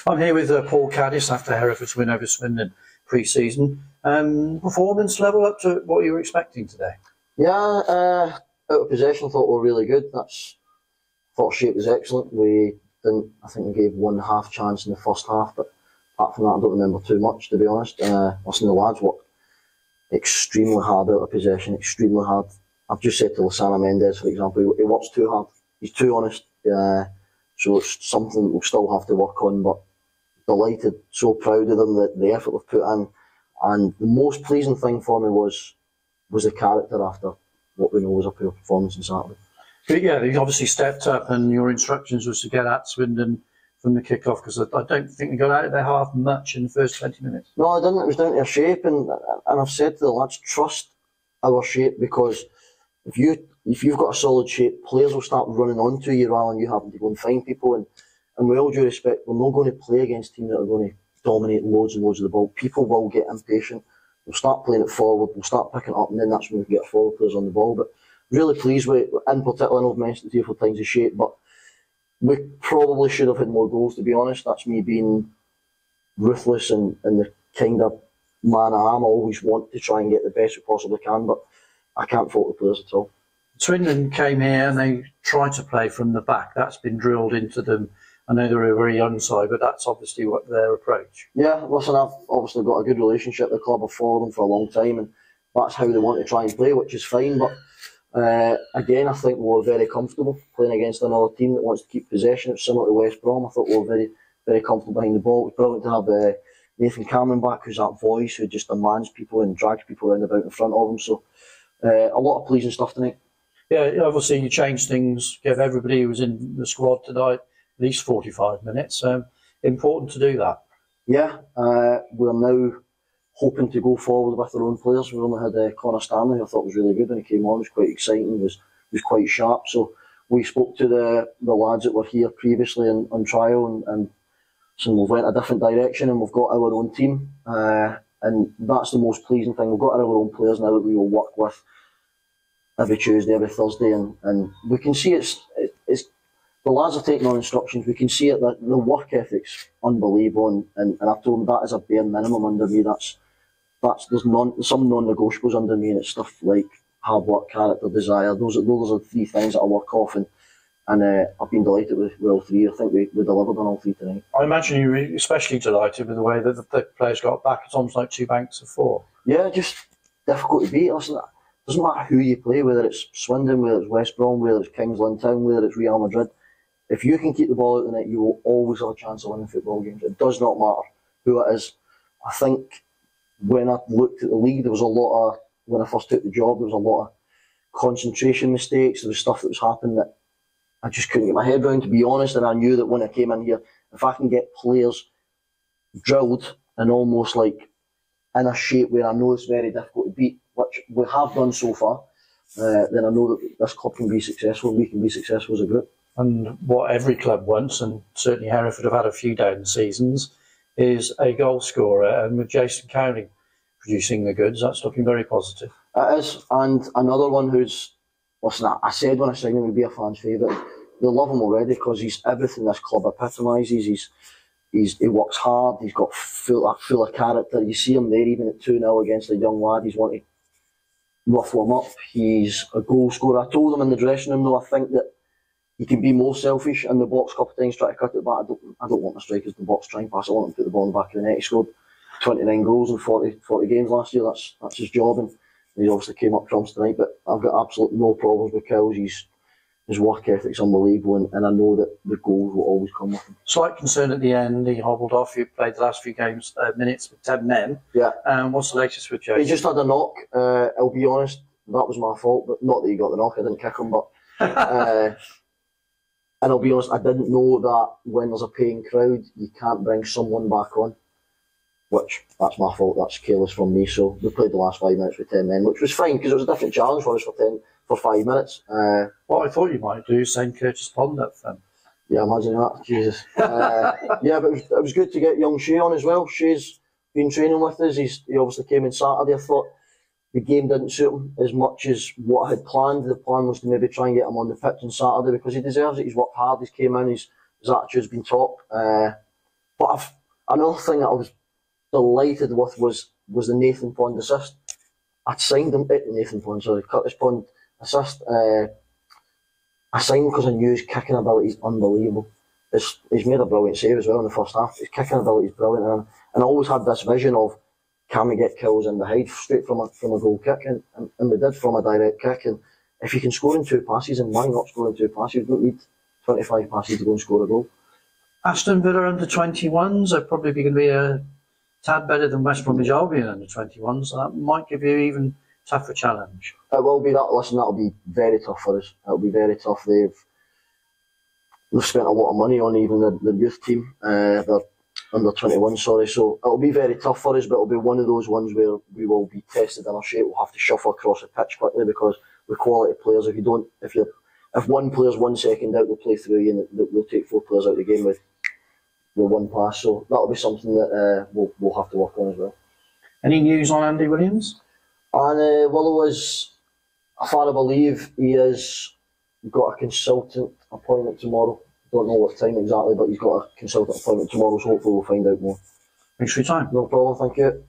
I'm here with Paul Caddis after Hereford's win over Swindon pre-season. Performance level up to what you were expecting today? Yeah, out of possession, thought we were really good. Thought shape was excellent. We didn't. I think we gave one half chance in the first half, but apart from that, I don't remember too much, to be honest. Listen, the lads worked extremely hard out of possession, extremely hard. I've just said to Lissana Mendes, for example, he works too hard. He's too honest. So it's something we'll still have to work on, but delighted, so proud of them, the effort they've put in. And the most pleasing thing for me was the character after what we know was a poor performance on Saturday. But yeah, they obviously stepped up, and your instructions was to get at Swindon from the kick-off, because I don't think they got out of their half much in the first 20 minutes. No, I didn't. It was down to our shape, and I've said to the lads, trust our shape, because if you've got a solid shape, players will start running onto you rather than you having to go and find people. And with all due respect, we're not going to play against teams that are going to dominate loads and loads of the ball. People will get impatient. We'll start playing it forward, we'll start picking it up, and then that's when we can get forward players on the ball. But really pleased with, in particular, and I've mentioned it 3 or 4 times, the shape, but we probably should have had more goals, to be honest. That's me being ruthless and the kind of man I am. I always want to try and get the best we possibly can, but I can't fault the players at all. Swindon came here and they tried to play from the back. That's been drilled into them. I know they're a very young side, but that's obviously what their approach. Yeah, listen, I've obviously got a good relationship with the club. I've followed them for a long time, and that's how they want to try and play, which is fine. But again, I think we were very comfortable playing against another team that wants to keep possession. It's similar to West Brom. I thought we were very, very comfortable behind the ball. It was brilliant to have Nathan Cameron back, who's that voice who just demands people and drags people around about in front of him. So a lot of pleasing stuff tonight. Yeah, obviously you changed things, gave everybody who was in the squad tonight at least 45 minutes. Important to do that. Yeah, we're now hoping to go forward with our own players. We only had Connor Stanley, who I thought was really good when he came on. It was quite exciting, was quite sharp. So we spoke to the lads that were here previously on trial, and so we've went a different direction, and we've got our own team. And that's the most pleasing thing. We've got our own players now that we will work with every Tuesday, every Thursday, and we can see it's the lads are taking on instructions. We can see it, that the work ethic's unbelievable, and I've told them that is a bare minimum under me. There's some non-negotiables under me, and it's stuff like hard work, character, desire. Those are 3 things that I work off, and I've been delighted with all 3. I think we delivered on all 3 tonight. I imagine you were especially delighted with the way that the players got back. It's almost like 2 banks of 4. Yeah, just difficult to beat. Listen, it doesn't matter who you play, whether it's Swindon, whether it's West Brom, whether it's Kings Lynn Town, whether it's Real Madrid. If you can keep the ball out of the net, you will always have a chance of winning football games. It does not matter who it is. I think when I looked at the league, there was a lot of, when I first took the job, there was a lot of concentration mistakes. There was stuff that was happening that I just couldn't get my head around, to be honest. And I knew that when I came in here, if I can get players drilled and almost like in a shape where I know it's very difficult to beat, which we have done so far, then I know that this club can be successful, and we can be successful as a group. And what every club wants, and certainly Hereford have had a few down seasons, is a goal scorer. And with Jason Cowling producing the goods, that's looking very positive. It is. And another one who's, listen, I said when I signed him he'd be a fan's favourite. They love him already because he's everything this club epitomises. He works hard, he's got full of character. You see him there even at 2-0 against a young lad, he's wanting to ruffle him up. He's a goal scorer. I told him in the dressing room, though, I think that he can be more selfish in the box a couple of times, try to cut it back. I don't want the strikers in the box try and pass. I want him to put the ball in the back of the net. He scored 29 goals in 40 games last year. That's his job, and he obviously came up trumps tonight. But I've got absolutely no problems with Cowles. His work ethic's unbelievable, and I know that the goals will always come with him. Slight concern at the end, he hobbled off. You played the last few minutes with 10 men. Yeah. What's the latest with Jason? He just had a knock. I'll be honest, that was my fault, but not that he got the knock. I didn't kick him, but. And I'll be honest, I didn't know that when there's a paying crowd, you can't bring someone back on. Which, that's my fault, that's careless from me. So we played the last 5 minutes with 10 men, which was fine, because it was a different challenge for us for 5 minutes. What I thought you might do is send Curtis Pond up then. Yeah, imagine that, Jesus. Yeah, but it was good to get young Shea on as well. Shea's been training with us, he obviously came in Saturday. I thought the game didn't suit him as much as what I had planned. The plan was to maybe try and get him on the pitch on Saturday because he deserves it. He's worked hard, he's came in, his attitude's been top. But another thing that I was delighted with was the Nathan Pond assist. I'd signed him at Nathan Pond, sorry, Curtis Pond assist. I signed him because I knew his kicking ability is unbelievable. He's made a brilliant save as well in the first half. His kicking ability is brilliant, and I always had this vision of, can we get kills in behind straight from a goal kick, and we did from a direct kick. And if you can score in 2 passes, and why not score in 2 passes? You don't need 25 passes to go and score a goal. Aston Villa under 21s are probably going to be a tad better than West Bromwich Albion under 21s, so that might give you even tougher challenge. It will be that. Listen, that'll be very tough for us. It'll be very tough. They've spent a lot of money on even the youth team. They're under 21, sorry. So it'll be very tough for us, but it'll be one of those ones where we will be tested in our shape. We'll have to shuffle across the pitch quickly, because with quality players, if one player's 1 second out, they'll play through you, and they'll take 4 players out of the game with 1 pass. So that'll be something that we'll have to work on as well. Any news on Andy Williams? And Willow is, if I believe, he has got a consultant appointment tomorrow. Don't know what time exactly, but he's got a consultant appointment tomorrow, so hopefully we'll find out more. Thanks for your time. No problem, thank you.